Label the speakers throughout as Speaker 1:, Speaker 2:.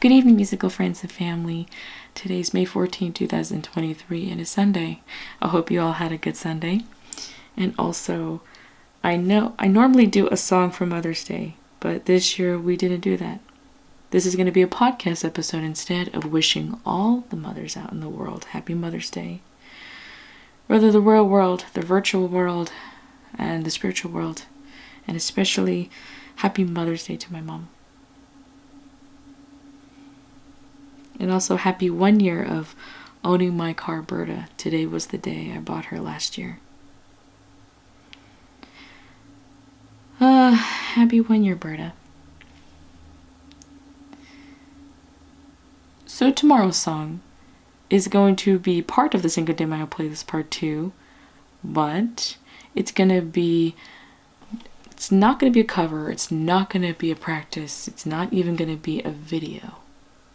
Speaker 1: Good evening, musical friends and family. Today's May 14, 2023, and it's Sunday. I hope you all had a good Sunday. And also, I normally do a song for Mother's Day, but this year we didn't do that. This is going to be a podcast episode instead of wishing all the mothers out in the world Happy Mother's Day. Whether the real world, the virtual world, and the spiritual world, and especially Happy Mother's Day to my mom. And also happy 1 year of owning my car, Berta. Today was the day I bought her last year. Happy 1 year, Berta. So tomorrow's song is going to be part of the Cinco de Mayo playlist part 2, but it's not going to be a cover, it's not going to be a practice, it's not even going to be a video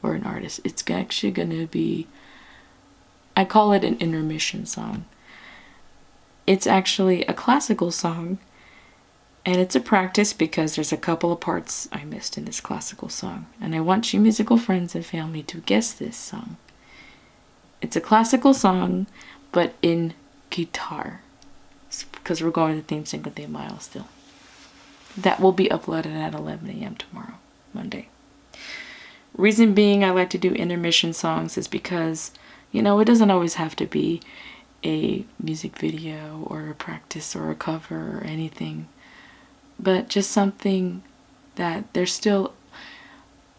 Speaker 1: or an artist. It's actually going to be, I call it an intermission song. It's actually a classical song, and it's a practice because there's a couple of parts I missed in this classical song, and I want you musical friends and family to guess this song. It's a classical song, but in guitar, because we're going to theme Cinco de Mayo still. That will be uploaded at 11 a.m. tomorrow, Monday. Reason being I like to do intermission songs is because, it doesn't always have to be a music video or a practice or a cover or anything, but just something that there's still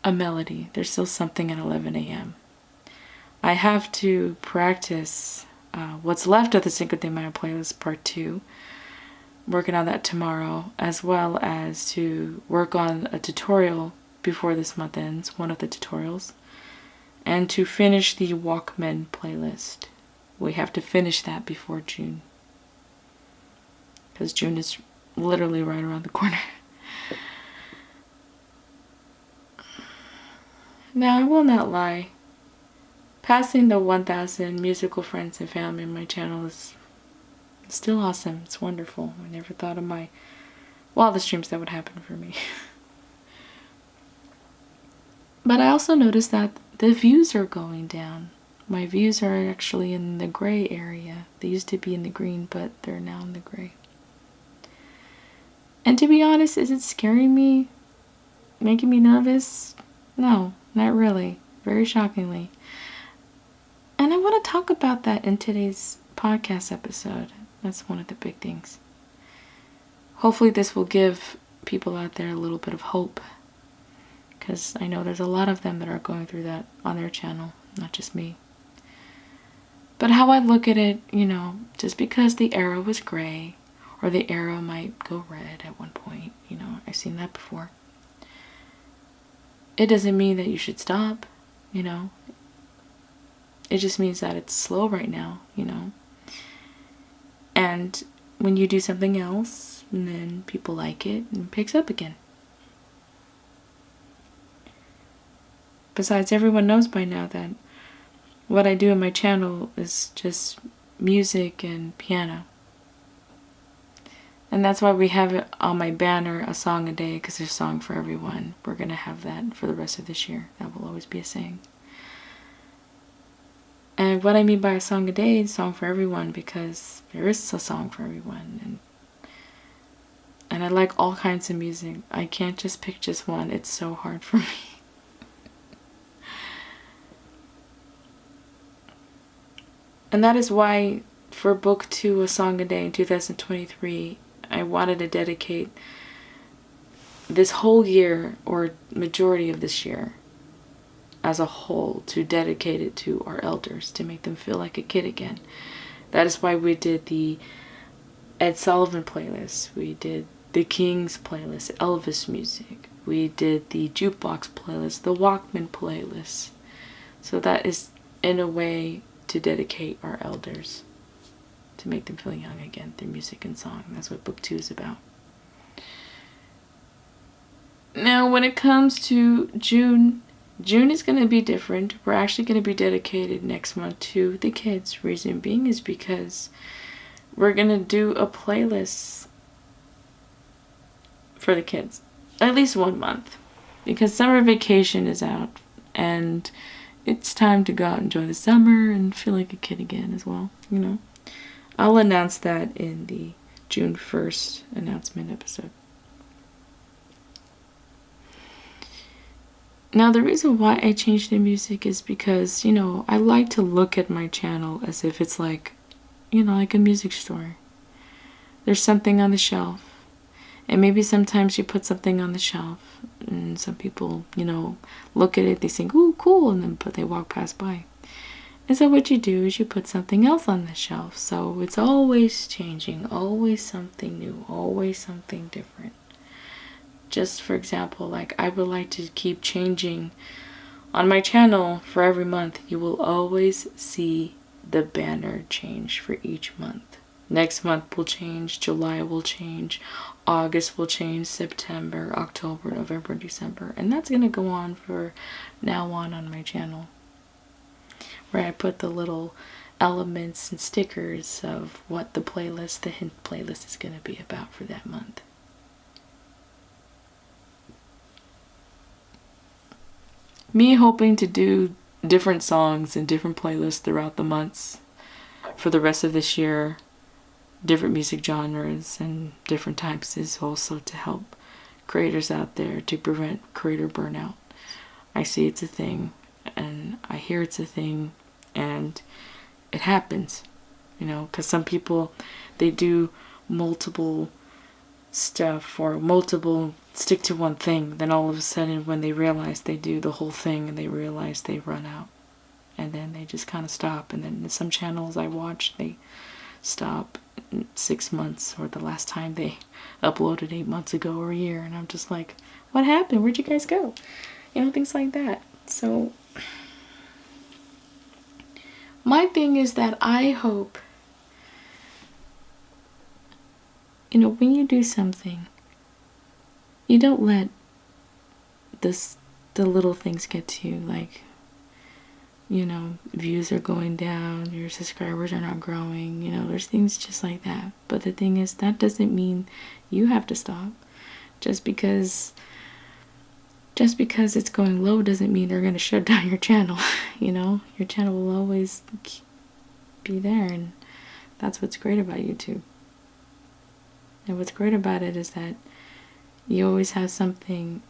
Speaker 1: a melody. There's still something at 11 a.m. I have to practice what's left of the Cinco de Mayo playlist part 2, working on that tomorrow, as well as to work on a tutorial before this month ends, one of the tutorials, and to finish the Walkman playlist. We have to finish that before June, because June is literally right around the corner. Now, I will not lie, passing the 1,000 musical friends and family on my channel is still awesome. It's wonderful. I never thought of my wildest dreams that would happen for me. But I also noticed that the views are going down. My views are actually in the gray area. They used to be in the green, but they're now in the gray. And to be honest, is it scaring me? Making me nervous? No, not really. Very shockingly. And I want to talk about that in today's podcast episode. That's one of the big things. Hopefully this will give people out there a little bit of hope, because I know there's a lot of them that are going through that on their channel, not just me. But how I look at it, just because the arrow is gray, or the arrow might go red at one point, I've seen that before. It doesn't mean that you should stop, It just means that it's slow right now, And when you do something else, and then people like it, and it picks up again. Besides, everyone knows by now that what I do on my channel is just music and piano. And that's why we have it on my banner, a song a day, because there's a song for everyone. We're going to have that for the rest of this year. That will always be a saying. And what I mean by a song a day is a song for everyone, because there is a song for everyone. And I like all kinds of music. I can't just pick just one. It's so hard for me. And that is why for book 2, A Song a Day in 2023, I wanted to dedicate this whole year, or majority of this year as a whole, to dedicate it to our elders, to make them feel like a kid again. That is why we did the Ed Sullivan playlist, we did the Kings playlist, Elvis music, we did the jukebox playlist, the Walkman playlist. So that is, in a way, to dedicate our elders, to make them feel young again through music and song. That's what book 2 is about. Now, when it comes to June is going to be different. We're actually going to be dedicated next month to the kids. Reason being is because we're going to do a playlist for the kids. At least 1 month. Because summer vacation is out. and it's time to go out and enjoy the summer and feel like a kid again as well, you know. I'll announce that in the June 1st announcement episode. Now, the reason why I changed the music is because, you know, I like to look at my channel as if it's like, you know, like a music store. There's something on the shelf. And maybe sometimes you put something on the shelf and some people, you know, look at it, they think, ooh, cool, and then but they walk past by. And so what you do is you put something else on the shelf. So it's always changing, always something new, always something different. Just for example, like I would like to keep changing on my channel for every month. You will always see the banner change for each month. Next month will change, July will change, August will change, September, October, November, December. And that's going to go on for now on my channel, where I put the little elements and stickers of what the playlist, the hint playlist, is going to be about for that month. Me hoping to do different songs and different playlists throughout the months for the rest of this year, different music genres and different types, is also to help creators out there to prevent creator burnout. I see it's a thing, and I hear it's a thing, and it happens, you know, because some people, they do multiple stuff or multiple stick to one thing, then all of a sudden when they realize they do the whole thing and they realize they run out, and then they just kind of stop. And then some channels I watch, they stop in 6 months, or the last time they uploaded 8 months ago or a year, and I'm just like, what happened? Where'd you guys go? You know, things like that. So my thing is that I hope, you know, when you do something, you don't let the little things get to you, like, you know, views are going down, your subscribers are not growing, you know, there's things just like that. But the thing is, that doesn't mean you have to stop. Just because it's going low doesn't mean they're going to shut down your channel. You know, your channel will always be there, and that's what's great about YouTube. And what's great about it is that you always have something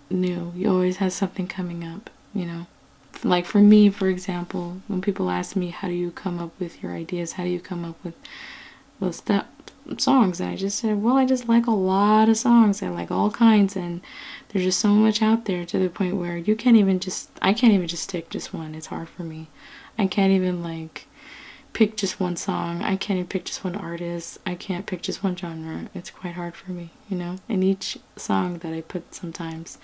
Speaker 1: new. You always have something coming up, you know. Like for me, for example, when people ask me, how do you come up with your ideas? How do you come up with songs? And I just said, well, I just like a lot of songs. I like all kinds, and there's just so much out there, to the point where I can't even just stick just one. It's hard for me. I can't even like pick just one song. I can't even pick just one artist. I can't pick just one genre. It's quite hard for me, you know. And each song that I put, sometimes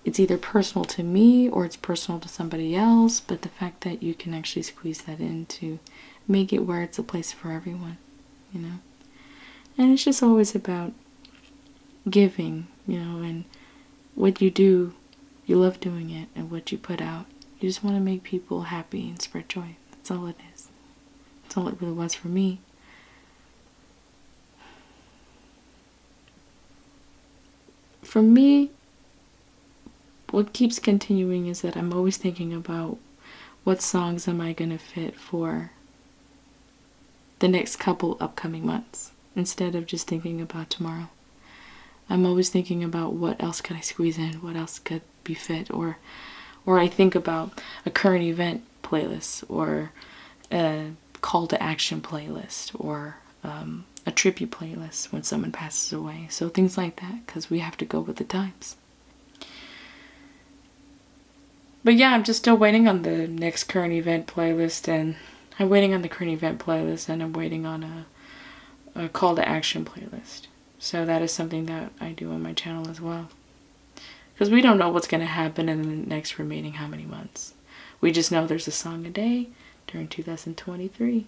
Speaker 1: it's either personal to me or it's personal to somebody else, but the fact that you can actually squeeze that in to make it where it's a place for everyone, you know. And it's just always about giving, you know, and what you do, you love doing it, and what you put out, you just want to make people happy and spread joy. That's all it is. That's all it really was for me. For me, what keeps continuing is that I'm always thinking about what songs am I going to fit for the next couple upcoming months, instead of just thinking about tomorrow. I'm always thinking about what else could I squeeze in, what else could be fit, or I think about a current event playlist, or a call to action playlist, or a tribute playlist when someone passes away. So things like that, because we have to go with the times. But yeah, I'm just still waiting on the next current event playlist, and I'm waiting on the current event playlist, and I'm waiting on a call to action playlist. So that is something that I do on my channel as well. Because we don't know what's going to happen in the next remaining how many months. We just know there's a song a day during 2023.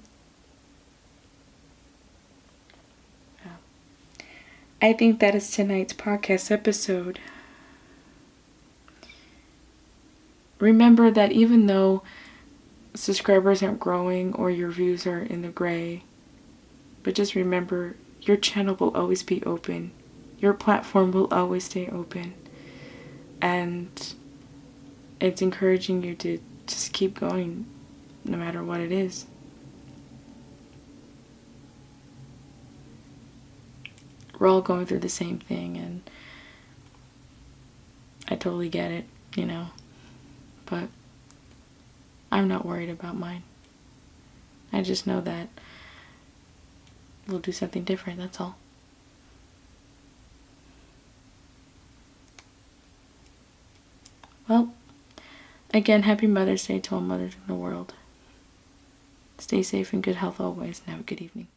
Speaker 1: Yeah. I think that is tonight's podcast episode. Remember that even though subscribers aren't growing or your views are in the gray, but just remember, your channel will always be open. Your platform will always stay open. And it's encouraging you to just keep going no matter what it is. We're all going through the same thing, and I totally get it, you know, but I'm not worried about mine. I just know that we'll do something different, that's all. Well, again, happy Mother's Day to all mothers in the world. Stay safe and good health always, and have a good evening.